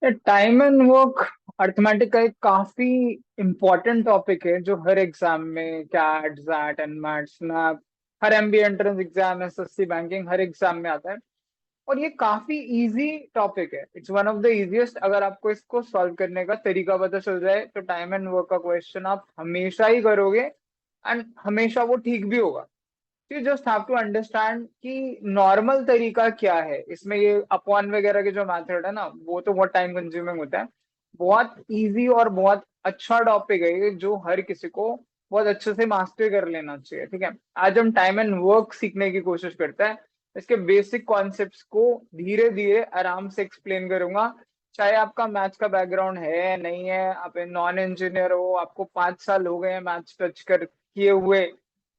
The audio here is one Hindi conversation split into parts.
टाइम एंड वर्क अर्थमेटिक का एक काफी इंपॉर्टेंट टॉपिक है जो हर एग्जाम में CAT XAT and MATs map हर MB entrance exam SSC banking हर एग्जाम में आता है। और ये काफी इजी टॉपिक है, it's one of the easiest. अगर आपको इसको सॉल्व करने का तरीका पता चल जाए तो टाइम एंड वर्क का क्वेश्चन आप हमेशा ही करोगे एंड हमेशा वो ठीक भी होगा। You just have to understand कि नॉर्मल तरीका क्या है इसमें। ये अपॉन वगैरह के जो मेथड है ना, वो तो बहुत टाइम कंज्यूमिंग होता है। बहुत इजी और बहुत अच्छा टॉपिक है ये, जो हर किसी को बहुत अच्छे से मास्टर कर लेना चाहिए। ठीक है, आज हम टाइम एंड वर्क सीखने की कोशिश करते हैं। इसके बेसिक कॉन्सेप्ट्स को धीरे धीरे आराम से एक्सप्लेन करूंगा। चाहे आपका मैथ्स का बैकग्राउंड है नहीं है, आप नॉन इंजीनियर हो, आपको 5 साल हो गए हैं मैथ्स टच कर किए हुए,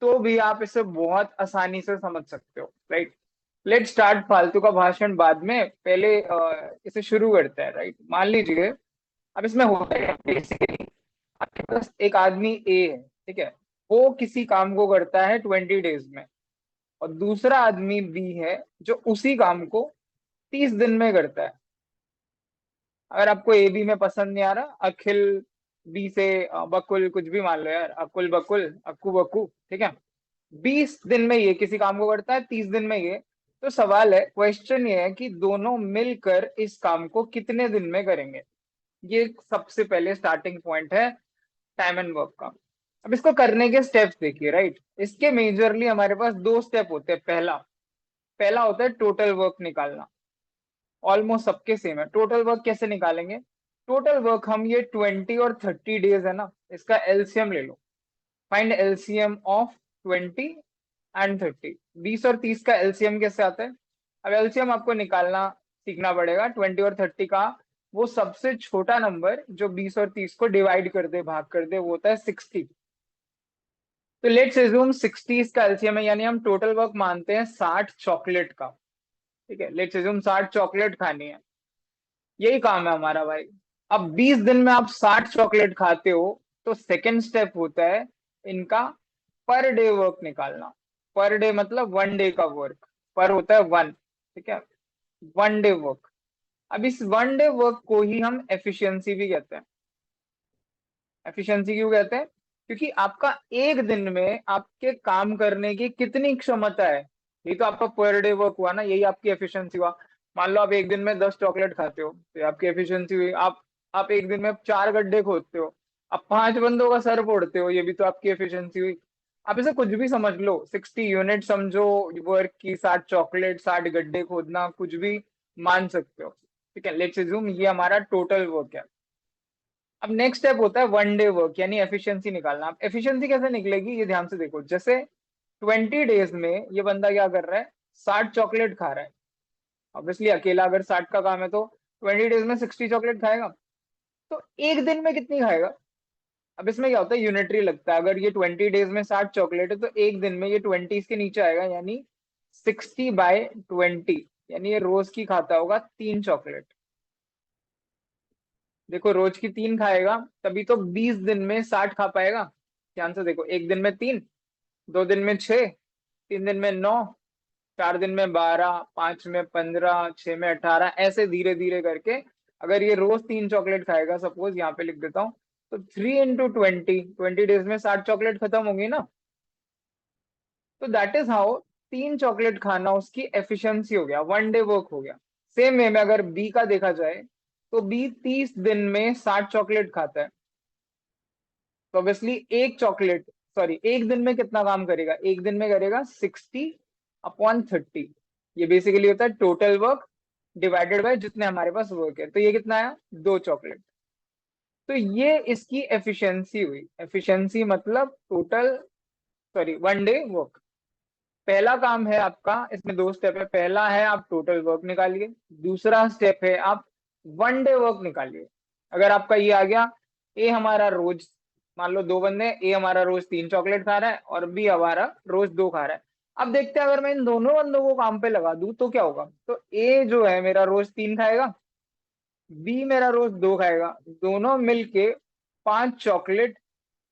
तो भी आप इसे बहुत आसानी से समझ सकते हो। Right, let start. फालतू का भाषण बाद में, पहले इसे शुरू करते हैं। राइट, मान लीजिए अब इसमें होता है बेसिकली, आपके पास एक आदमी ए है। ठीक है, वो किसी काम को करता है 20 डेज में, और दूसरा आदमी बी है जो उसी काम को 30 दिन में करता है। अगर आपको ए बी में पसंद नहीं आ रहा, अखिल बी से बकुल, कुछ भी मान लो यार, अकुल बकुल अक्कू बक्कू, ठीक है। 20 दिन में ये किसी काम को करता है, 30 दिन में ये। तो सवाल है, क्वेश्चन ये है कि दोनों मिलकर इस काम को कितने दिन में करेंगे। ये सबसे पहले स्टार्टिंग पॉइंट है टाइम एंड वर्क का। अब इसको करने के स्टेप्स देखिए। राइट, इसके मेजरली हमारे पास दो स्टेप होते हैं। पहला पहला होता है टोटल वर्क निकालना। ऑलमोस्ट सबके सेम है। टोटल वर्क कैसे निकालेंगे? टोटल वर्क हम ये 20 और 30 डेज है ना, इसका एलसीएम ले लो। Find LCM of 20 and 30। 20 और 30 का एलसीएम कैसे आता है? अब एलसीएम आपको निकालना सीखना पड़ेगा 20 और 30 का। वो सबसे छोटा नंबर जो 20 और 30 को डिवाइड कर दे, भाग कर दे, वो होता है 60। तो लेट्स एज्यूम 60 इसका एलसीएम है, यानी हम टोटल वर्क मानते हैं 60 चॉकलेट का। ठीक है, लेट्स एज्यूम 60 चॉकलेट खानी है, यही काम है हमारा भाई। अब 20 दिन में आप 60 चॉकलेट खाते हो, तो सेकेंड स्टेप होता है इनका पर डे वर्क निकालना। पर डे मतलब 1 डे का वर्क। पर होता है 1, ठीक है, 1 डे वर्क। अब इस 1 डे वर्क को ही हम एफिशिएंसी भी कहते हैं। एफिशिएंसी क्यों कहते हैं? क्योंकि आपका एक दिन में आपके काम करने की कितनी क्षमता है, ये तो आपका पर डे वर्क हुआ ना, यही आपकी एफिशिएंसी हुआ। मान लो आप एक दिन में 10 चॉकलेट खाते हो, तो ये आपकी एफिशिएंसी हुई। आप एक दिन में 4 गड्ढे खोदते हो, आप 5 बंदों का सर फोड़ते हो, ये भी तो आपकी एफिशिएंसी हुई। आप इसे कुछ भी समझ लो, 60 यूनिट समझो वर्क की, 60 चॉकलेट, 60 गड्ढे खोदना, कुछ भी मान सकते हो। ठीक है, लेट्स अज्यूम ये हमारा टोटल वर्क है। अब नेक्स्ट स्टेप होता है 1 डे वर्क, यानी एफिशिएंसी निकालना। अब एफिशिएंसी कैसे निकलेगी, ये ध्यान से देखो। जैसे 20 डेज में ये बंदा क्या कर रहा है, 60 चॉकलेट खा रहा है। ऑब्वियसली अकेला अगर 60 का काम है तो 20 डेज में 60 चॉकलेट खाएगा। तो एक दिन में कितनी खाएगा? अब इसमें क्या होता है, यूनिटरी लगता है। अगर ये 20 डेज में 60 चॉकलेट है, तो एक दिन में ये 20 के नीचे आएगा, यानी 60/20। यानी ये रोज की खाता होगा 3 चॉकलेट। देखो, रोज की 3 खाएगा, तभी तो 20 दिन में 60 खा पाएगा। ध्यान से देखो, एक दिन में 3, 2 दिन में 6, 3 दिन में 9, 4 दिन में 12, 5 में 15, 6 में 18, ऐसे धीरे धीरे करके। अगर ये रोज 3 चॉकलेट खाएगा, सपोज यहाँ पे लिख देता हूँ, तो 3 × 20, 20 डेज में 60 चॉकलेट खत्म होगी ना। तो दैट इज हाउ 3 चॉकलेट खाना उसकी एफिशिएंसी हो गया, 1 डे वर्क हो गया। सेम वे में अगर बी का देखा जाए, तो बी 30 दिन में 60 चॉकलेट खाता है। तो ऑब्वियसली एक चॉकलेट, सॉरी, एक दिन में कितना काम करेगा, एक दिन में करेगा 60/30। ये बेसिकली होता है टोटल वर्क डिवाइडेड बाय जितने हमारे पास वर्क है। तो ये कितना आया, 2 चॉकलेट। तो ये इसकी एफिशिएंसी हुई। एफिशिएंसी मतलब टोटल, सॉरी, 1 डे वर्क। पहला काम है आपका, इसमें दो स्टेप है। पहला है आप टोटल वर्क निकालिए, दूसरा स्टेप है आप 1 डे वर्क निकालिए। अगर आपका ये आ गया, ए हमारा रोज, मान लो दो बंदे, ए हमारा रोज 3 चॉकलेट खा रहा है और बी हमारा रोज 2 खा रहा है। अब देखते हैं, अगर मैं इन दोनों बंदों को काम पे लगा दूं तो क्या होगा। तो ए जो है मेरा रोज 3 खाएगा, बी मेरा रोज 2 खाएगा, दोनों मिलके 5 चॉकलेट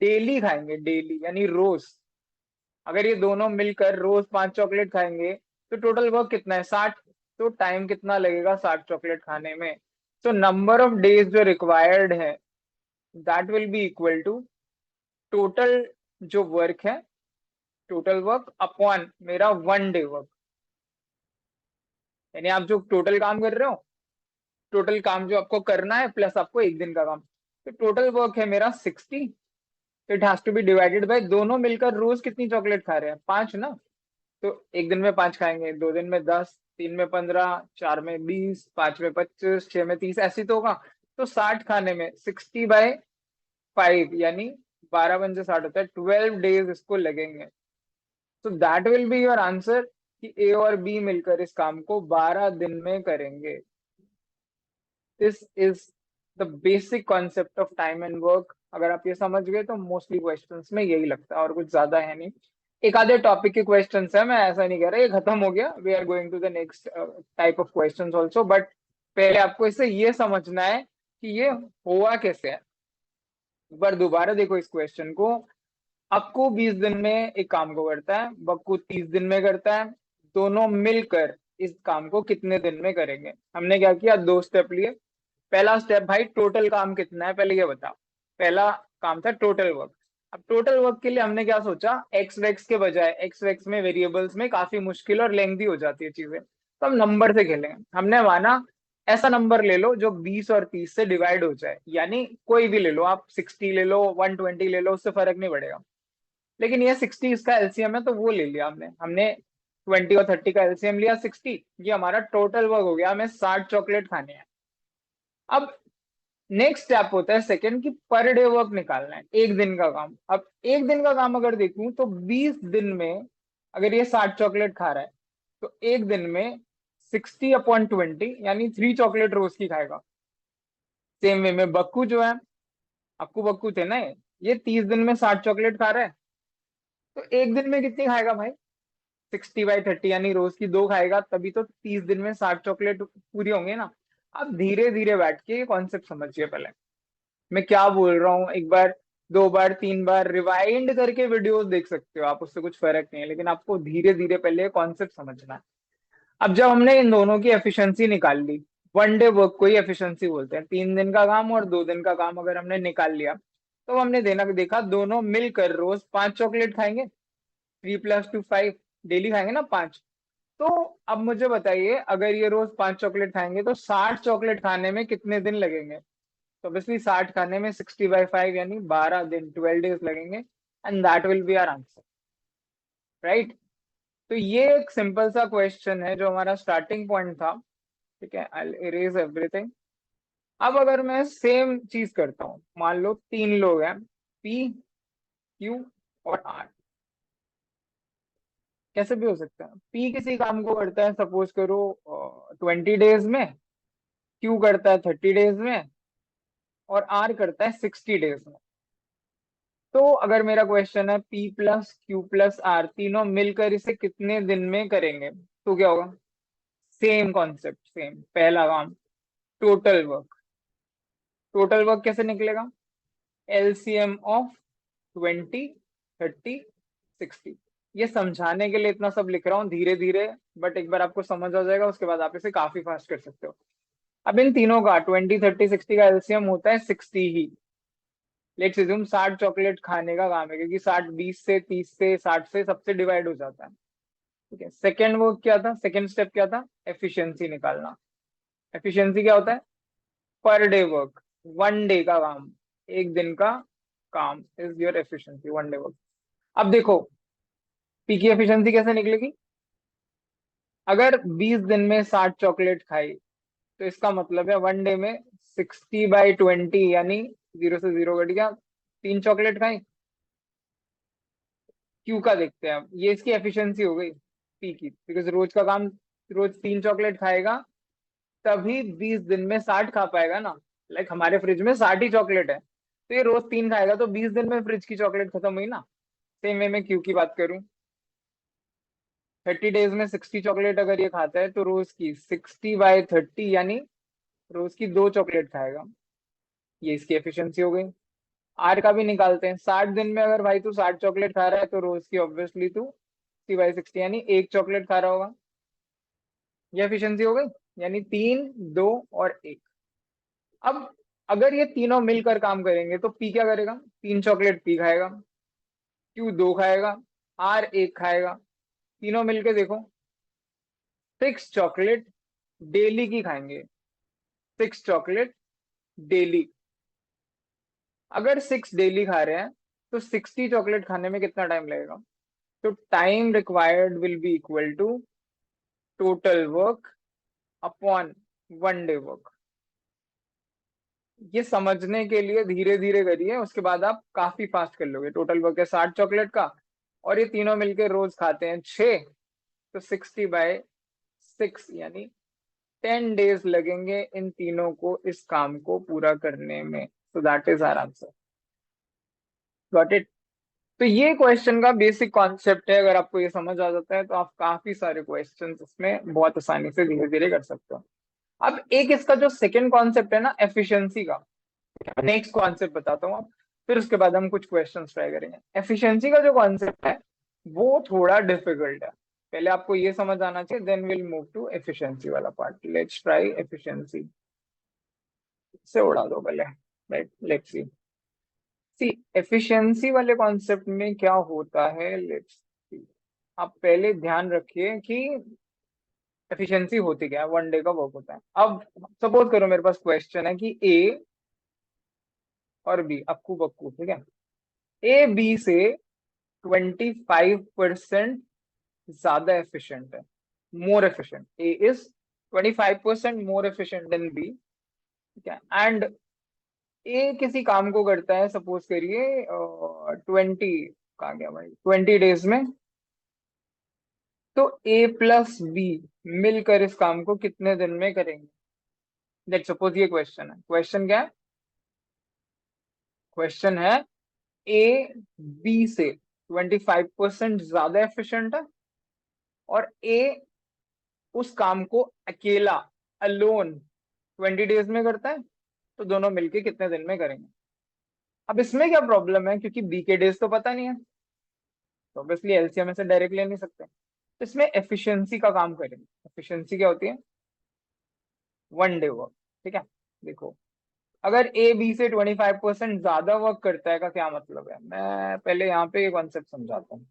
डेली खाएंगे, डेली यानी रोज। अगर ये दोनों मिलकर रोज 5 चॉकलेट खाएंगे, तो टोटल वर्क कितना है, 60। तो टाइम कितना लगेगा 60 चॉकलेट खाने में? तो नंबर ऑफ डेज जो रिक्वायर्ड है that will be equal to total जो वर्क है, टोटल वर्क अपॉन मेरा 1 डे वर्क। यानी आप जो टोटल काम कर रहे हो, टोटल काम जो आपको करना है प्लस आपको एक दिन का काम, तो टोटल वर्क है मेरा 60। It has to be divided by, दोनों मिलकर रोज कितनी चॉकलेट खा रहे हैं, 5 ना। तो एक दिन में 5 खाएंगे, 2 दिन में 10, 3 में 15, 4 में 20, 5 में 25, 6 में 30, ऐसी तो होगा। तो 60 खाने में 60/5 यानी 12 × 5 = 60 होता है, 12 डेज इसको लगेंगे। तो that will be your answer कि ए और बी मिलकर इस काम को 12 दिन में करेंगे। This is the basic concept of time and work. अगर आप ये समझ गए तो मोस्टली क्वेश्चंस में यही लगता है, और कुछ ज्यादा है नहीं। एक आधे टॉपिक के क्वेश्चंस है, मैं ऐसा नहीं कह रहा ये खत्म हो गया, we are going to the next type of questions also, but पहले आपको इससे ये समझना है कि ये हुआ कैसे है। एक बार दोबारा देखो इस क्वेश्चन को। अक्कू 20 दिन में एक काम को करता है, बक्कू 30 दिन में करता है, दोनों मिलकर इस काम को कितने दिन में करेंगे। हमने क्या किया, 2 स्टेप लिए। पहला स्टेप, भाई टोटल काम कितना है पहले ये बता। पहला काम था टोटल वर्क। अब टोटल वर्क के लिए हमने क्या सोचा, एक्स वेक्स के बजाय, एक्स वेक्स में वेरिएबल्स में काफी मुश्किल और लेंथी हो जाती है चीजें, तो हम नंबर से खेलेंगे। हमने माना ऐसा नंबर ले लो जो 20 और 30 से डिवाइड हो जाए, यानी कोई भी ले लो आप, 60 ले लो, 120 ले लो, उससे फर्क नहीं पड़ेगा। लेकिन ये 60 इसका एलसीएम है तो वो ले लिया हमने। हमने 20 और 30 का एलसीएम लिया 60, ये हमारा टोटल वर्क हो गया, हमें 60 चॉकलेट खाने हैं। अब नेक्स्ट स्टेप होता है सेकंड की पर डे वर्क निकालना है, एक दिन का काम। अब एक दिन का काम अगर देखूं तो 20 दिन में अगर ये 60 चॉकलेट खा रहा है तो एक दिन में 60/20 यानी 3 चॉकलेट रोज की खाएगा। सेम वे में बक्कू जो है, अक्कू बक्कू थे ना ये 30 दिन में 60 चॉकलेट खा रहा है, तो एक दिन में कितनी खाएगा भाई, 60/30 यानी रोज की 2 खाएगा, तभी तो 30 दिन में 60 चॉकलेट पूरी होंगे ना। अब धीरे धीरे बैठ के ये कॉन्सेप्ट समझिए पहले, मैं क्या बोल रहा हूँ। एक बार, 2 बार, 3 बार रिवाइंड करके वीडियोस देख सकते हो आप, उससे कुछ फर्क नहीं है, लेकिन आपको धीरे धीरे पहले कॉन्सेप्ट समझना है। अब जब हमने इन दोनों की एफिशिएंसी निकाल ली, 1 डे वर्क को ही एफिशिएंसी बोलते हैं, 3 दिन का काम और 2 दिन का काम अगर हमने निकाल लिया, तो हमने देखा दोनों मिलकर रोज 5 चॉकलेट खाएंगे, 3 + 2 5, डेली खाएंगे ना 5। तो अब मुझे बताइए, अगर ये रोज 5 चॉकलेट खाएंगे तो 60 चॉकलेट खाने में कितने दिन लगेंगे। तो ऑब्वियसली 60 खाने में 60/5 यानी 12 दिन, 12 डेज लगेंगे, and that will be our answer, right. तो ये एक सिंपल सा क्वेश्चन है जो हमारा स्टार्टिंग पॉइंट था। ठीक है, आई इरेज एवरीथिंग। अब अगर मैं सेम चीज करता हूँ, मान लो 3 लोग हैं, पी, क्यू और आर। कैसे भी हो सकता है, पी किसी काम को करता है सपोज करो 20 डेज में, क्यू करता है 30 डेज में, और आर करता है 60 डेज में। तो अगर मेरा क्वेश्चन है P plus Q plus R तीनों मिलकर इसे कितने दिन में करेंगे, तो क्या होगा, सेम कॉन्सेप्ट, सेम पहला काम, टोटल वर्क। टोटल वर्क कैसे निकलेगा, एलसीएम ऑफ 20, 30, 60। ये समझाने के लिए इतना सब लिख रहा हूँ धीरे धीरे, बट एक बार आपको समझ आ जाएगा उसके बाद आप इसे काफी फास्ट कर सकते हो। अब इन तीनों का 20, 30, 60 का एलसीएम होता है 60 ही। लेट्स अज्यूम 60 चॉकलेट खाने का काम है, क्योंकि 60 20 से 30 से 60 से सबसे डिवाइड हो जाता है। ठीक है, सेकेंड वो क्या था, सेकेंड स्टेप क्या था, एफिशिएंसी निकालना। एफिशिएंसी क्या होता है, पर डे वर्क, 1 डे का काम, एक दिन का काम is your efficiency, 1 day work. अब देखो पी की एफिशिएंसी कैसे निकलेगी, अगर 20 दिन में 60 चॉकलेट खाई तो इसका मतलब है 1 डे में 60/20 यानी 0 से 0 कट गया, 3 चॉकलेट खाई। क्यू का देखते हैं अब, ये इसकी एफिशिएंसी हो गई पी की, बिकॉज रोज का काम, रोज 3 चॉकलेट खाएगा तभी 20 दिन में 60 खा पाएगा ना। लाइक हमारे फ्रिज में 60 ही चॉकलेट है, तो ये रोज 3 खाएगा तो 20 दिन में फ्रिज की चॉकलेट खत्म हुई ना। सेम वे में क्यू की बात करूं, 30 डेज में 60 चॉकलेट अगर ये खाता है तो रोज की 60/30 यानी रोज की 2 चॉकलेट खाएगा, ये इसकी एफिशिएंसी हो गई। आर का भी निकालते हैं, 60 दिन में अगर भाई तू 60 चॉकलेट खा रहा है तो रोज की ऑब्वियसली तू 60/60 यानी 1 चॉकलेट खा रहा होगा, ये एफिशिएंसी हो गई। यानी 3, 2 और 1, अब अगर ये तीनों मिलकर काम करेंगे तो पी क्या करेगा, 3 चॉकलेट पी खाएगा, क्यू 2 खाएगा, आर 1 खाएगा। तीनों मिलके देखो 6 चॉकलेट डेली की खाएंगे, 6 चॉकलेट डेली। अगर 6 डेली खा रहे हैं तो 60 चॉकलेट खाने में कितना टाइम लगेगा? तो time required will be equal to total work upon 1 day work. ये समझने के लिए धीरे धीरे करिए, उसके बाद आप काफी फास्ट कर लोगे। टोटल वर्क है 60 चॉकलेट का, और ये तीनों मिलके रोज खाते हैं 6, तो 60/6 यानी 10 डेज लगेंगे इन तीनों को इस काम को पूरा करने में। तो that is our answer. Got it? तो ये क्वेश्चन का बेसिक कॉन्सेप्ट है। अगर आपको ये समझ आ जाता है तो आप काफी सारे क्वेश्चंस इसमें बहुत आसानी से धीरे धीरे कर सकते हो। अब एक इसका जो सेकंड कॉन्सेप्ट है ना, एफिशिएंसी का, नेक्स्ट कॉन्सेप्ट बताता हूँ आप, फिर उसके बाद हम कुछ क्वेश्चंस ट्राई करेंगे। एफिशिएंसी का जो कॉन्सेप्ट है वो थोड़ा डिफिकल्ट है, पहले आपको ये समझ आना चाहिए, then will move to efficiency वाला पार्ट। Let's try efficiency. से उड़ा दो पहले, right? Let's see. See, efficiency वाले कॉन्सेप्ट में क्या होता है, लेट्स सी। आप पहले ध्यान रखिए कि एफिशिएंसी होती क्या है, 1 डे का वर्क होता है। अब सपोज करो मेरे पास क्वेश्चन है कि ए और बी, अक्कू बक्कू, ठीक है, ए बी से 25% ज्यादा एफिशिएंट है, more efficient. A is 25% more efficient than B, ठीक है। एंड ए किसी काम को करता है, सपोज करिए 20, कहा गया भाई, 20 डेज में। तो ए प्लस बी मिलकर इस काम को कितने दिन में करेंगे? लेट्स सपोज ये क्वेश्चन है। क्वेश्चन क्या है? क्वेश्चन है ए बी से 25% ज्यादा एफिशिएंट है, और ए उस काम को अकेला, अलोन, 20 डेज में करता है। तो दोनों मिलके कितने दिन में करेंगे? अब इसमें क्या प्रॉब्लम है, क्योंकि बी के डेज तो पता नहीं है, तो ऑब्वियसली एलसीएम में से डायरेक्ट ले नहीं सकते। तो इसमें एफिशिएंसी का काम करेंगे। एफिशिएंसी क्या होती है? 1 डे वर्क, ठीक है। देखो, अगर ए बी से 25% ज्यादा वर्क करता है का क्या मतलब है, मैं पहले यहाँ पे ये कॉन्सेप्ट समझाता हूँ।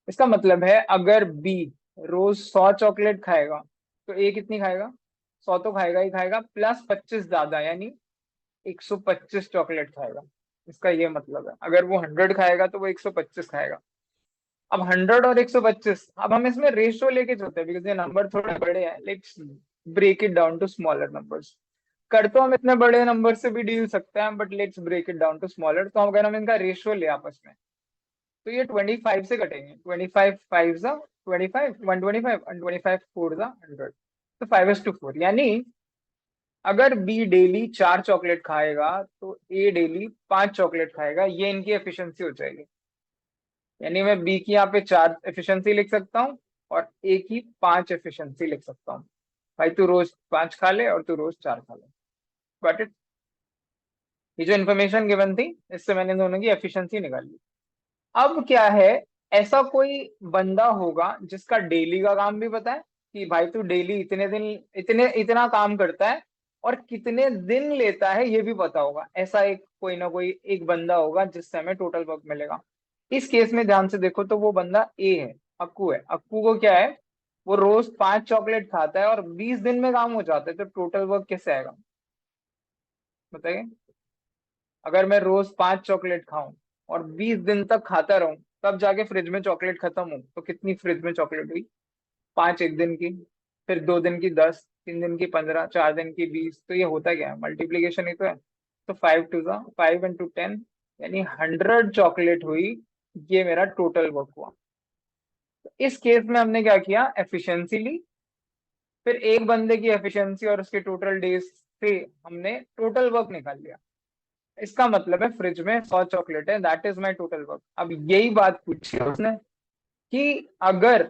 इसका मतलब है अगर बी रोज 100 चॉकलेट खाएगा, तो ए कितनी खाएगा? 100 तो खाएगा ही खाएगा, प्लस 25 ज्यादा, यानी 125 चॉकलेट खाएगा। इसका ये मतलब है अगर वो 100 खाएगा तो वो 125 खाएगा। अब 100 और 125, अब हम इसमें रेशियो लेके चलते हैं, बिकॉज ये नंबर थोड़े बड़े हैं। Let's break it down to smaller numbers. कर तो हम इतने बड़े नंबर से भी डील सकते हैं, but let's break it down to smaller. तो अगर हम इनका रेशियो ले आपस में, तो ये 25 से कटेंगे। 25 5 जा 25, 125, एंड 25 4 जा 100। तो 5:4, यानी अगर बी डेली 4 चॉकलेट खाएगा तो ए डेली 5 चॉकलेट खाएगा। ये इनकी एफिशिएंसी हो जाएगी। यानी मैं बी की यहाँ पे 4 एफिशिएंसी लिख सकता हूँ, और ए की 5 एफिशिएंसी लिख सकता हूँ। भाई तू रोज 5 खा ले और तू रोज 4 खा ले। Got it? ये जो इन्फॉर्मेशन गिवन थी, इससे मैंने दोनों की एफिशिएंसी निकाल ली। अब क्या है, ऐसा कोई बंदा होगा जिसका डेली का काम भी पता है, कि भाई तू डेली इतने दिन इतने इतना काम करता है, और कितने दिन लेता है ये भी पता होगा। ऐसा एक कोई ना कोई एक बंदा होगा जिससे हमें टोटल वर्क मिलेगा। इस केस में ध्यान से देखो तो वो बंदा ए है, अक्कू है। अक्कू को क्या है, वो रोज 5 चॉकलेट खाता है और 20 दिन में काम हो जाता है। तो टोटल वर्क कैसे आएगा बताइए? अगर मैं रोज 5 चॉकलेट खाऊं और 20 दिन तक खाता रहूं, तब जाके फ्रिज में चॉकलेट खत्म हो, तो कितनी फ्रिज में चॉकलेट हुई? 5 एक दिन की, फिर 2 दिन की 10, 3 दिन की 15, 4 दिन की 20। तो ये होता क्या है, मल्टीप्लीकेशन ही तो है। तो 5 × 10, यानी 100 चॉकलेट हुई। ये मेरा टोटल वर्क हुआ। तो इस केस में हमने क्या किया, एफिशिएंसी ली, फिर एक बंदे की एफिशिएंसी और उसके टोटल डेज से हमने टोटल वर्क निकाल लिया। इसका मतलब है फ्रिज में 100 चॉकलेट है, that is my total work. अब यही बात पूछी उसने कि अगर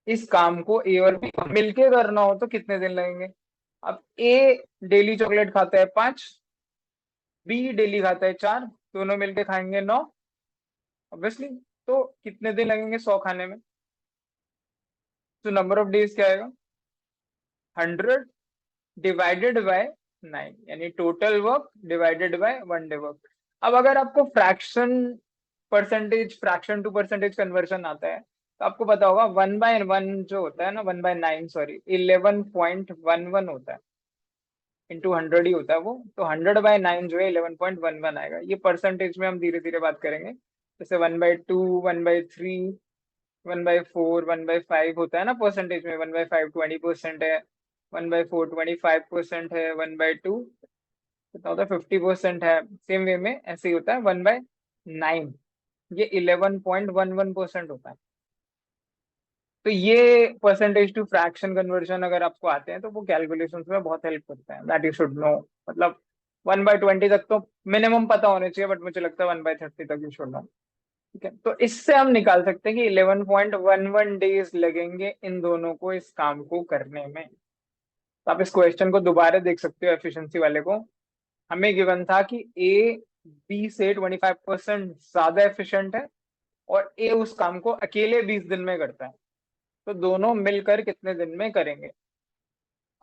इस काम को ए और बी मिलके करना हो तो कितने दिन लगेंगे। अब ए डेली चॉकलेट खाता है 5, बी डेली खाता है 4, दोनों मिलके खाएंगे 9, ऑब्वियसली। तो कितने दिन लगेंगे 100 खाने में? तो नंबर ऑफ डेज क्या आएगा, 100 डिवाइडेड बाय 9, यानी total work divided by 1 day work. अब अगर आपको फ्रैक्शन टू परसेंटेज कन्वर्जन आता है तो आपको पता होगा 1/1 जो होता है ना, 1/9 सॉरी 11.11 होता है, इंटू 100 ही होता है वो, तो 100/9 जो है 11.11 आएगा। ये परसेंटेज में हम धीरे धीरे बात करेंगे, जैसे 1/2, 1/3, 1/4, 1/5 होता है ना परसेंटेज में, 1/5 20% है, 1/4 25% है, 1/2 कितना होता है 50% है। सेम वे में ऐसे ही होता है 1/9, ये 11.11% होता है। तो ये परसेंटेज टू फ्रैक्शन कन्वर्जन अगर आपको आते हैं तो वो कैलकुलेशन में बहुत हेल्प करता है, दैट यू शुड नो। मतलब 1/20 तक तो मिनिमम पता होने चाहिए, बट मुझे लगता है 1/30 तक यू शुड नो। ठीक है, तो इससे हम निकाल सकते हैं कि 11.11 डेज लगेंगे इन दोनों को इस काम को करने में। तो आप इस क्वेश्चन को दोबारा देख सकते हो, एफिशिएंसी वाले को। हमें गिवन था कि ए बी से 25% ज्यादा एफिशिएंट है और ए उस काम को अकेले 20 दिन में करता है, तो दोनों मिलकर कितने दिन में करेंगे।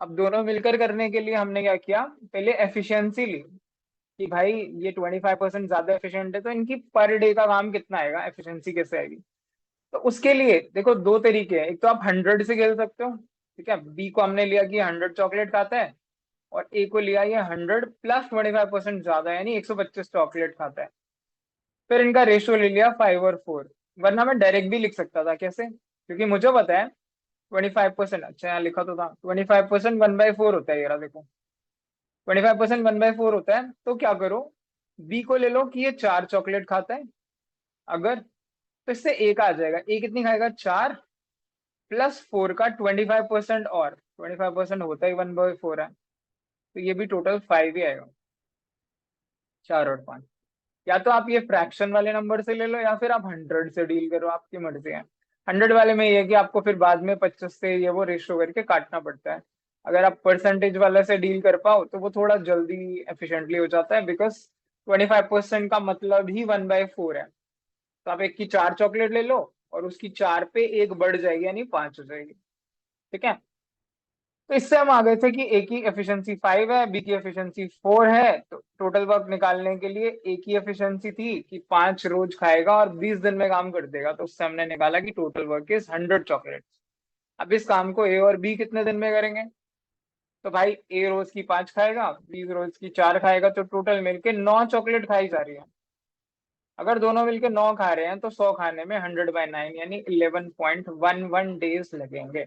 अब दोनों मिलकर करने के लिए हमने क्या किया, पहले एफिशिएंसी ली कि भाई ये 25% ज्यादा एफिशिएंट है तो इनकी पर डे का काम कितना आएगा, एफिशिएंसी कैसे आएगी। तो उसके लिए देखो दो तरीके हैं, एक तो आप 100 से खेल सकते हो। ठीक है, बी को हमने लिया कि 100 चॉकलेट खाता है, और ए को लिया ये 100 प्लस 25% ज्यादा यानी 125 चॉकलेट खाता है। फिर इनका रेशियो ले लिया 5 और 4। वरना मैं डायरेक्ट भी लिख सकता था, कैसे, क्योंकि मुझे पता है 25%, अच्छा यहाँ लिखा तो था 25% 1/4 होता है, ये रहा देखो 25% 1/4 होता है। तो क्या करो, बी को ले लो कि ये 4 चॉकलेट खाता है अगर, तो इससे ए का आ जाएगा, ए कितनी खाएगा 4 प्लस 4 का 25%, और 25% होता ही 1/4 है, तो ये भी टोटल 5 ही आएगा, 4 और 5। या तो आप ये फ्रैक्शन वाले नंबर से ले लो या फिर आप 100 से डील करो, आपकी मर्जी है। 100 वाले में ये है कि आपको फिर बाद में 25 से ये वो रेशियो करके काटना पड़ता है। अगर आप परसेंटेज वाले से डील कर पाओ तो वो थोड़ा जल्दी एफिशिएंटली हो जाता है, बिकॉज 25% का मतलब ही 1/4 है। तो आप एक की 4 चॉकलेट ले लो और उसकी 4 पे एक बढ़ जाएगी यानी 5 हो जाएगी। ठीक है, तो इससे हम आ गए थे कि ए की एफिशिएंसी 5 है, बी की एफिशिएंसी 4 है। तो टोटल वर्क निकालने के लिए ए की एफिशिएंसी थी कि 5 रोज खाएगा और 20 दिन में काम कर देगा, तो उससे हमने निकाला कि टोटल वर्क इज 100 चॉकलेट। अब इस काम को ए और बी कितने दिन में करेंगे, तो भाई ए रोज की 5 खाएगा, 20 रोज की 4 खाएगा, तो टोटल मिलके 9 चॉकलेट खाई जा रही है। अगर दोनों मिलके 9 खा रहे हैं तो 100 खाने में 100/9 यानी 11.11 डेज लगेंगे।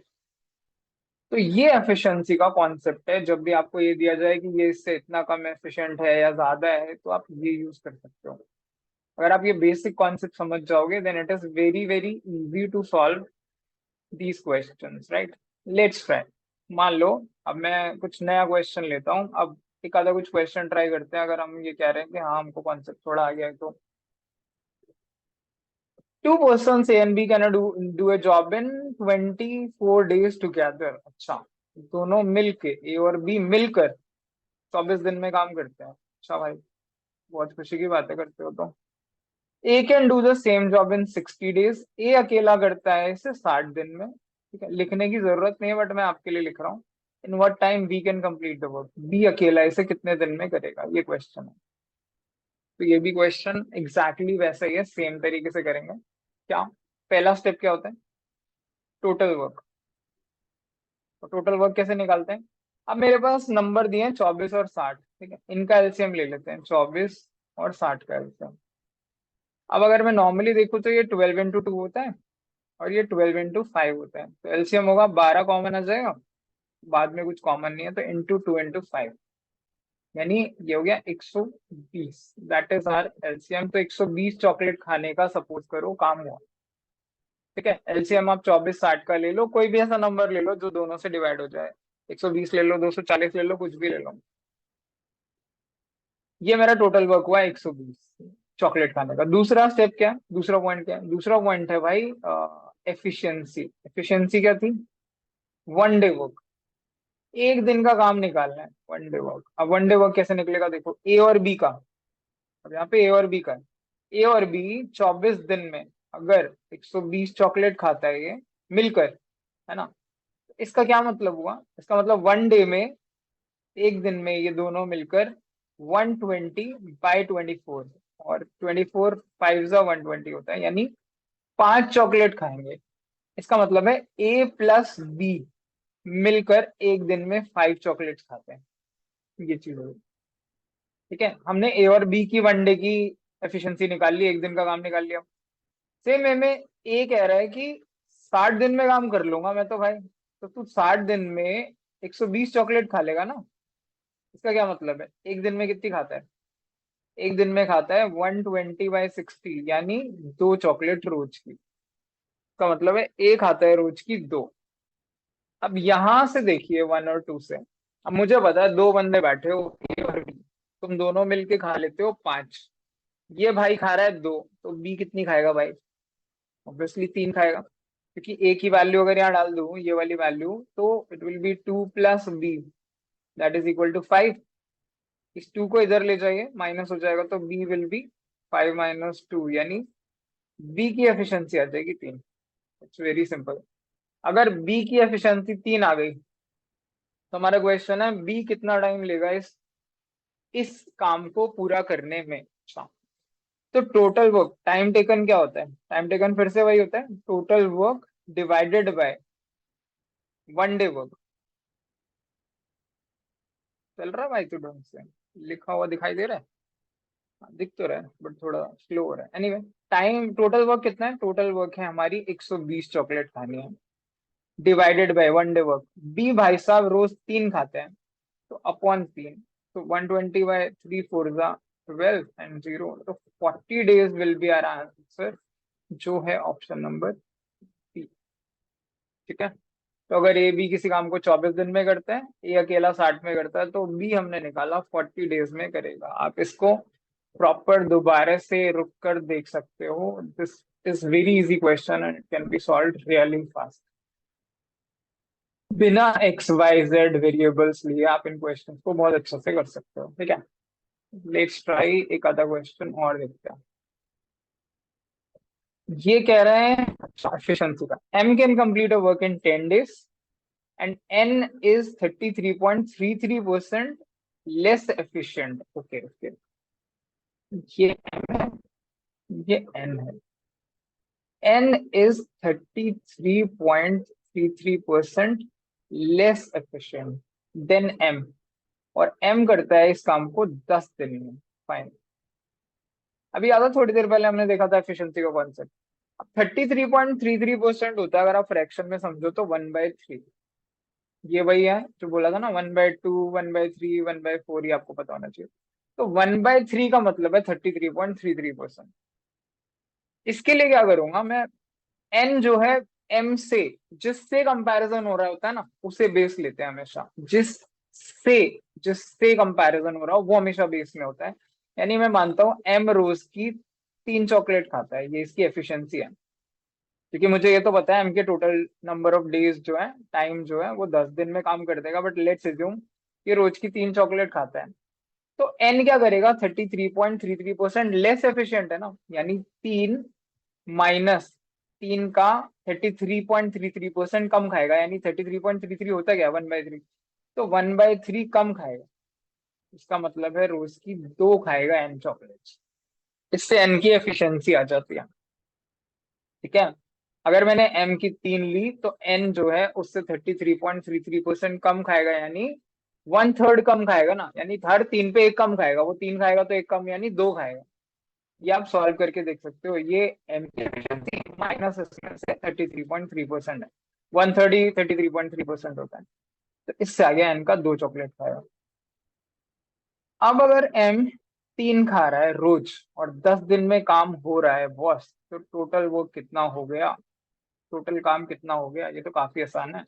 तो ये एफिशिएंसी का कॉन्सेप्ट है, जब भी आपको ये दिया जाए कि ये इससे इतना कम एफिशिएंट है या ज्यादा है तो आप ये यूज कर सकते हो। अगर आप ये बेसिक कॉन्सेप्ट समझ जाओगे then it is very very easy to solve these questions, right. Let's try. मान लो अब मैं कुछ नया क्वेश्चन लेता हूँ, अब एक आधा कुछ क्वेश्चन ट्राई करते हैं, अगर हम ये कह रहे हैं कि हाँ हमको कॉन्सेप्ट थोड़ा आ गया है तो। Two persons A and B can do a job in 24 days together। अच्छा, दोनों मिलके ए और बी मिलकर 24 दिन में काम करते हैं। अच्छा भाई, बहुत खुशी की बातें करते हो। तो A can do the same job in 60 days. A अकेला करता है इसे 60 दिन में। ठीक है, लिखने की जरूरत नहीं है बट मैं आपके लिए लिख रहा हूँ। In what time B can complete the work. B अकेला इसे कितने दिन में करेगा, ये क्वेश्चन है। तो ये भी क्वेश्चन एग्जैक्टली वैसा ही है, सेम तरीके से करेंगे। क्या, पहला स्टेप क्या होता है, टोटल वर्क। तो टोटल वर्क कैसे निकालते हैं, अब मेरे पास नंबर दिए हैं 24 और 60। ठीक है, इनका एलसीएम ले लेते हैं, 24 और 60 का एलसीएम। अब अगर मैं नॉर्मली देखूँ तो ये 12 × 2 होता है और ये 12 × 5 होता है, तो एलसीएम होगा 12 कॉमन आ जाएगा, बाद में कुछ कॉमन नहीं है, तो × 2 × 5 यानी ये हो गया 120। That is our LCM. तो 120 चॉकलेट खाने का सपोज करो काम हुआ। ठीक है, एलसीएम आप 24 60 का ले लो, कोई भी ऐसा नंबर ले लो जो दोनों से डिवाइड हो जाए, 120 ले लो, 240 ले लो, कुछ भी ले लो। ये मेरा टोटल वर्क हुआ 120 चॉकलेट खाने का। दूसरा स्टेप क्या है, दूसरा पॉइंट क्या है, दूसरा पॉइंट है भाई एफिशिएंसी। एफिशिएंसी क्या थी, 1 डे वर्क। एक दिन का काम निकालना है, 1 डे वर्क। अब 1 डे वर्क कैसे निकलेगा, देखो ए और बी का, अब यहाँ पे ए और बी का है। ए और बी 24 दिन में अगर 120 चॉकलेट खाता है ये मिलकर, है ना, इसका क्या मतलब हुआ, इसका मतलब 1 डे में एक दिन में ये दोनों मिलकर 120/24, और 24 5 120 होता है, यानी 5 चॉकलेट खाएंगे। इसका मतलब है A+B मिलकर एक दिन में 5 चॉकलेट्स खाते हैं। ये चीज होगी। ठीक है, हमने ए और बी की वनडे की एफिशिएंसी निकाल ली, एक दिन का काम निकाल लिया। सेम वे में ए कह रहा है कि 60 दिन में काम कर लूंगा मैं तो भाई। तो तू 60 दिन में 120 चॉकलेट खा लेगा ना। इसका क्या मतलब है, एक दिन में कितनी खाता है? एक दिन में खाता है 120/60, यानी 2 चॉकलेट रोज की। इसका मतलब है ए खाता है रोज की 2। अब यहां से देखिए 1 और 2 से, अब मुझे पता है दो बंदे बैठे हो, ए और बी, तुम दोनों मिलके खा लेते हो 5। ये भाई खा रहा है 2, तो बी कितनी खाएगा भाई? ऑब्वियसली 3 खाएगा, क्योंकि ए की वैल्यू अगर यहाँ डाल दूं ये वाली वैल्यू, तो it will be 2+B, that is equal to 5। इस 2 को इधर ले जाइए, माइनस हो जाएगा, तो बी विल बी 5 - 2, यानी बी की एफिशिएंसी आ जाएगी 3। It's very simple. अगर बी की एफिशिएंसी 3 आ गई, तो हमारा क्वेश्चन है बी कितना टाइम लेगा इस काम को पूरा करने में। अच्छा, तो टोटल वर्क टाइम टेकन क्या होता है? टाइम टेकन फिर से वही होता है, total work divided by one day work. चल रहा है भाई तो ढंग से? लिखा हुआ दिखाई दे रहा है? हाँ, दिख तो रहा है बट थोड़ा स्लो हो रहा है। एनीवे, टाइम टोटल वर्क कितना है? टोटल वर्क है हमारी 120 चॉकलेट खानी है, divided by one day work. B भाई साहब रोज 3 खाते हैं, तो अपॉन 3, तो 120/3 4 12 एंड 0, तो 40 days will be our answer, जो है ऑप्शन नंबर बी। ठीक है, तो अगर ए बी किसी काम को 24 दिन में करते हैं, ए अकेला 60 में करता है, तो बी हमने निकाला 40 डेज में करेगा। आप इसको प्रॉपर दोबारा से रुक कर देख सकते हो। This is very easy question and can be solve really fast. बिना XYZ वेरिएबल्स लिए आप इन क्वेश्चंस को बहुत अच्छे से कर सकते हो। ठीक है, लेट्स ट्राई एक आधा क्वेश्चन और देखते हैं। ये कह रहे हैं एफिशिएंसी का, M can complete a work in 10 days and N is 33.33% less efficient. Okay okay, ये M है, ये N है। N is 33.33% less efficient than M, और M करता है इस काम को 10 दिन में। फाइन। अभी याद है थोड़ी देर पहले हमने देखा था एफिशिएंसी का कॉन्सेप्ट। अब 33.33% होता है, अगर आप फ्रैक्शन में समझो तो 1/3। ये वही है जो बोला था ना, 1/2 1/3 1/4, ये आपको पता होना चाहिए। तो 1/3 का मतलब है 33.33%। इसके लिए क्या करूंगा मैं, एन जो है एम से, जिससे कंपैरिजन हो रहा होता है ना, उसे बेस लेते हैं हमेशा। जिससे जिससे कंपैरिजन हो रहा हो वो हमेशा बेस में होता है। यानी मैं मानता हूं एम रोज की 3 चॉकलेट खाता है, ये इसकी एफिशिएंसी है। क्योंकि मुझे ये तो पता है एम के टोटल नंबर ऑफ डेज जो है, टाइम जो है, वो 10 दिन में काम कर देगा, बट लेट्स एज्यूम कि रोज की 3 चॉकलेट खाता है। तो एन क्या करेगा, 33.33% लेस एफिशिएंट है ना, यानी 3 - 3 का 33.33% कम खाएगा। यानी 33.33 होता क्या, 1/3, तो 1/3 कम खाएगा। इसका मतलब है रोज की 2 खाएगा एन चॉकलेट्स। इससे एन की एफिशिएंसी आ जाती है। ठीक है, अगर मैंने एम की 3 ली, तो एन जो है उससे 33.33% कम खाएगा, यानी 1/3 कम खाएगा ना, यानी हर 3 पे एक कम खाएगा। वो 3 खाएगा तो एक कम, यानी 2 खाएगा। ये आप सॉल्व करके देख सकते हो। ये एम की एफिशिएंसी माइनस इसमें से 33.3% है। 1/3 33.3% होता है, तो इससे आगे एन का 2 चॉकलेट खाएगा। अब अगर एम 3 खा रहा है रोज और 10 दिन में काम हो रहा है बॉस, तो टोटल वो कितना हो गया? टोटल काम कितना हो गया? ये तो काफी आसान है।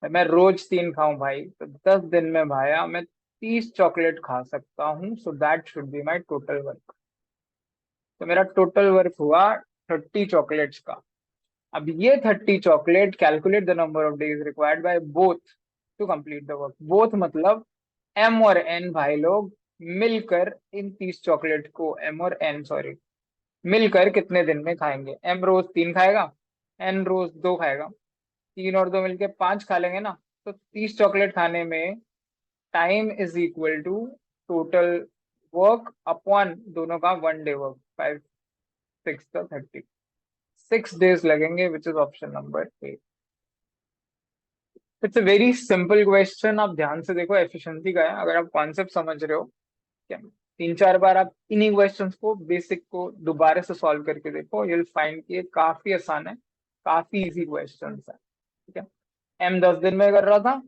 मैं रोज 3 खाऊं भाई, तो 10 दिन में भाया मैं 30 चॉकलेट खा सकता हूँ। So that should be my total work. तो मेरा टोटल वर्क हुआ 30 चॉकलेट्स का। अब ये 30 chocolate, calculate the number of days required by both to complete the work. Both मतलब एम और एन भाई लोग मिलकर इन 30 चॉकलेट को, एम और एन सॉरी, मिलकर कितने दिन में खाएंगे? एम रोज 3 खाएगा, एन रोज 2 खाएगा, 3 और 2 मिलके 5 खा लेंगे ना। तो 30 चॉकलेट खाने में time is equal to total work upon दोनों का 1 डे वर्क, 5 6 30, 6 days लगेंगे, विच is option number A. It's a very simple question, आप ध्यान से देखो, एफिशिएंसी का है। अगर आप कॉन्सेप्ट समझ रहे हो, क्या 3-4 बार आप इन्हीं क्वेश्चंस को, बेसिक को दोबारा से सॉल्व करके देखो, यू विल फाइंड कि ये काफी आसान है, काफी इजी क्वेश्चंस है। ठीक है, एम 10 दिन में कर रहा था,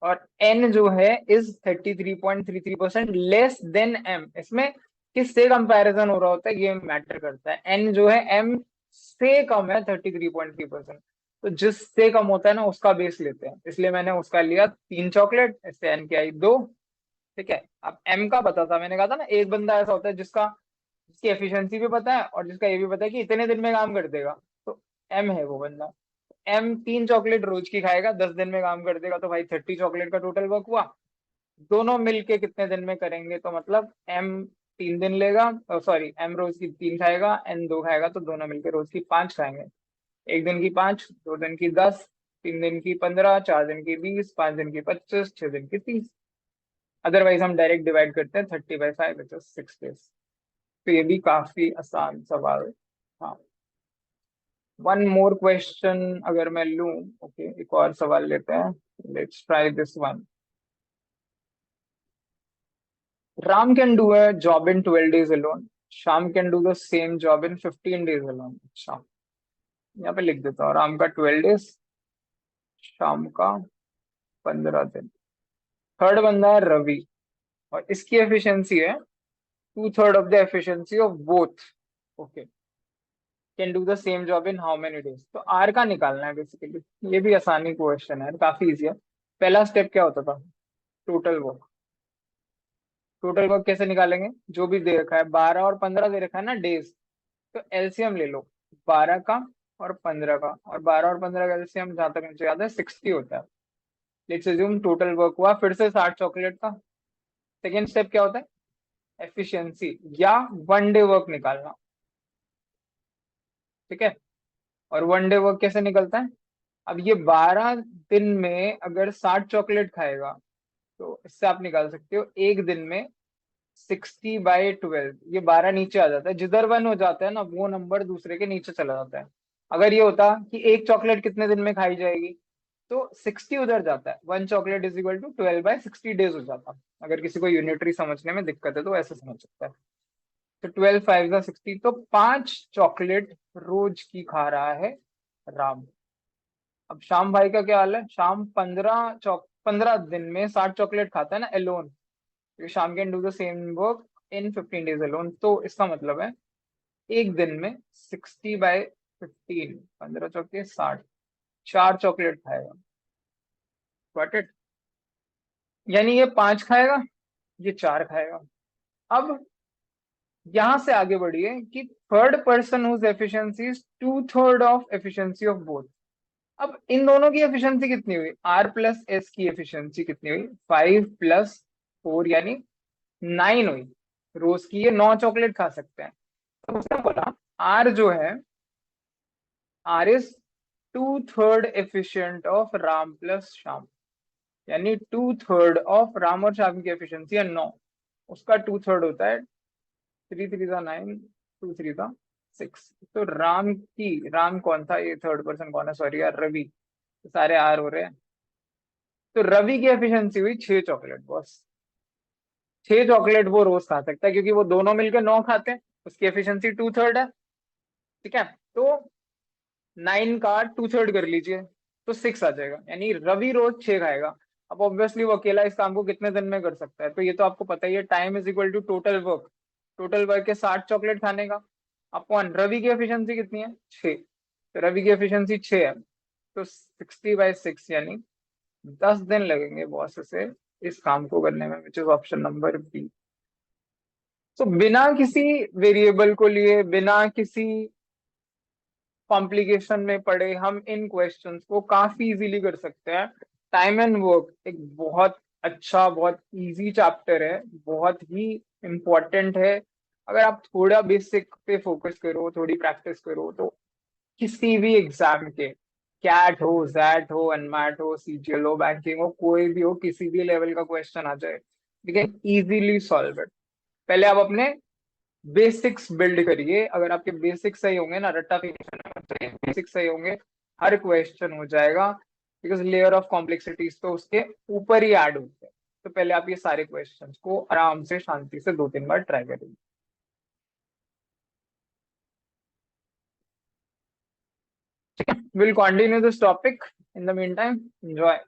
और एन जो है इज 33.33% लेस देन एम। इसमें किससे कंपैरिजन हो रहा होता है ये मैटर करता है। एन जो है एम से कम है 33.3%, तो जिससे कम होता है ना उसका बेस लेते हैं, इसलिए मैंने उसका लिया 3 चॉकलेट, इससे एन की आई 2। ठीक है, अब एम का पता था, मैंने कहा था ना एक बंदा ऐसा होता है जिसकी एफिशिएंसी भी पता है और जिसका ये भी पता है कि इतने दिन में काम कर देगा, तो एम है वो बंदा। एम 3 चॉकलेट रोज की खाएगा, 10 दिन में काम कर देगा, तो भाई 30 चॉकलेट का टोटल वर्क हुआ। दोनों मिलके कितने दिन में करेंगे, तो मतलब एम 3 दिन लेगा, सॉरी एम रोज की 3 खाएगा, एन 2 खाएगा, तो दोनों मिलके रोज की 5 खाएंगे। एक दिन की 5, 2 दिन की 10, 3 दिन की 15, 4 दिन की 20, 5 दिन की 25, 6 दिन की 30। अदरवाइज हम डायरेक्ट डिवाइड करते हैं 30/5, विच इज 6 days। तो ये भी काफी आसान सवाल है। हाँ, वन मोर क्वेश्चन अगर मैं लूं, ओके, एक और सवाल लेते हैं, let's try this one. Ram can do a job in 12 days alone. Sham can do the same job in 15 days alone. अच्छा, यहाँ पे लिख देता हूँ, राम का 12 days, शाम का 15 दिन। थर्ड बंदा है रवि, और इसकी एफिशिएंसी है 2/3 of the efficiency of both. Okay, can do the same job in how many days. तो आर का निकालना है बेसिकली। ये भी आसानी क्वेश्चन है, काफी इजी है। पहला स्टेप क्या होता था, टोटल वर्क। टोटल वर्क कैसे निकालेंगे, जो भी दे रखा है, 12 और 15 दे रखा है ना डेज, तो एलसीएम ले लो 12 का और 15 का, और 12 और 15 का एलसीएम जहां तक मुझे याद है 60 होता है। लेट्स अज्यूम टोटल वर्क हुआ फिर से 60 चॉकलेट का। सेकेंड स्टेप क्या होता है, एफिशिएंसी या 1 डे वर्क निकालना। ठीक है, और 1 डे वर्क कैसे निकलता है, अब ये 12 दिन में अगर 60 चॉकलेट खाएगा, तो इससे आप निकाल सकते हो एक दिन में 60/12। ये 12 नीचे आ जाता है, जिधर 1 हो जाता है ना वो नंबर दूसरे के नीचे चला जाता है। अगर ये होता कि एक चॉकलेट कितने दिन में खाई जाएगी, तो 60 उधर जाता है, 1 chocolate is equal to 12/60 days हो जाता। अगर किसी को यूनिटरी समझने में दिक्कत है तो ऐसे समझ सकता है। तो 12 5 60, तो 5 चॉकलेट रोज की खा रहा है राम। अब शाम भाई का क्या हाल है, शाम 15 दिन में 60 चॉकलेट खाता है ना एलोन, क्योंकि शाम can do the same work in 15 days alone. तो इसका मतलब है एक दिन में 60/15, 15 चौके 60, 4 चॉकलेट खाएगा। गॉट इट, यानी ये 5 खाएगा, ये 4 खाएगा। अब यहां से आगे बढ़िए कि third person whose efficiency is 2/3 of efficiency of both. अब इन दोनों की एफिशिएंसी कितनी हुई, आर प्लस एस की एफिशिएंसी कितनी हुई, 5 + 4 यानी 9 हुई। रोज की ये 9 चॉकलेट खा सकते हैं। तो उसने बोला आर जो है, R is 2/3 efficient of Ram plus Shyam, यानी 2/3 ऑफ राम और श्याम की एफिशिएंसी है 9, उसका 2/3 होता है 3 3 9, 2 3 6। तो राम कौन था, ये थर्ड पर्सन कौन है, सॉरी यार रवि, तो सारे आर हो रहे हैं। तो रवि की एफिशिएंसी हुई 6 चॉकलेट बॉस। 6 चॉकलेट वो रोज खा सकता है, क्योंकि वो दोनों मिलकर 9 खाते हैं, उसकी एफिशिएंसी 2/3 है। ठीक है, तो 9 का 2/3 कर लीजिए, तो 6 आ जाएगा, यानी रवि रोज 6 खाएगा। अब ऑब्वियसली वो अकेला इस काम को कितने दिन में कर सकता है, तो ये तो आपको पता ही है, time is equal to total work. Total work है 60 चॉकलेट खाने का, अपॉन रवि की एफिशिएंसी कितनी है, 6। तो रवि की एफिशिएंसी 6 है, तो 60/6 यानी 10 दिन लगेंगे बॉस से इस काम को करने में, which is option number B. तो बिना किसी वेरिएबल को लिए, बिना किसी कॉम्प्लिकेशन में पड़े, हम इन क्वेश्चंस को काफी इजीली कर सकते हैं। टाइम एंड वर्क एक बहुत अच्छा, बहुत इजी चैप्टर है, बहुत ही इम्पोर्टेंट है। अगर आप थोड़ा बेसिक पे फोकस करो, थोड़ी प्रैक्टिस करो, तो किसी भी एग्जाम के कैट हो, जैट हो, एनमैट हो, सीजीएल हो, बैंकिंग हो, कोई भी हो, किसी भी लेवल का क्वेश्चन आ जाए, we can easily solve it. पहले आप अपने बेसिक्स बिल्ड करिए। अगर आपके बेसिक्स सही होंगे ना, रट्टा बेसिक्स सही होंगे, हर क्वेश्चन हो जाएगा। बिकॉज लेयर ऑफ कॉम्प्लेक्सिटीज तो उसके ऊपर ही ऐड होते हैं। तो पहले आप ये सारे क्वेश्चंस को आराम से शांति से 2-3 बार ट्राई करिए। Will continue this topic in the mean time. Enjoy.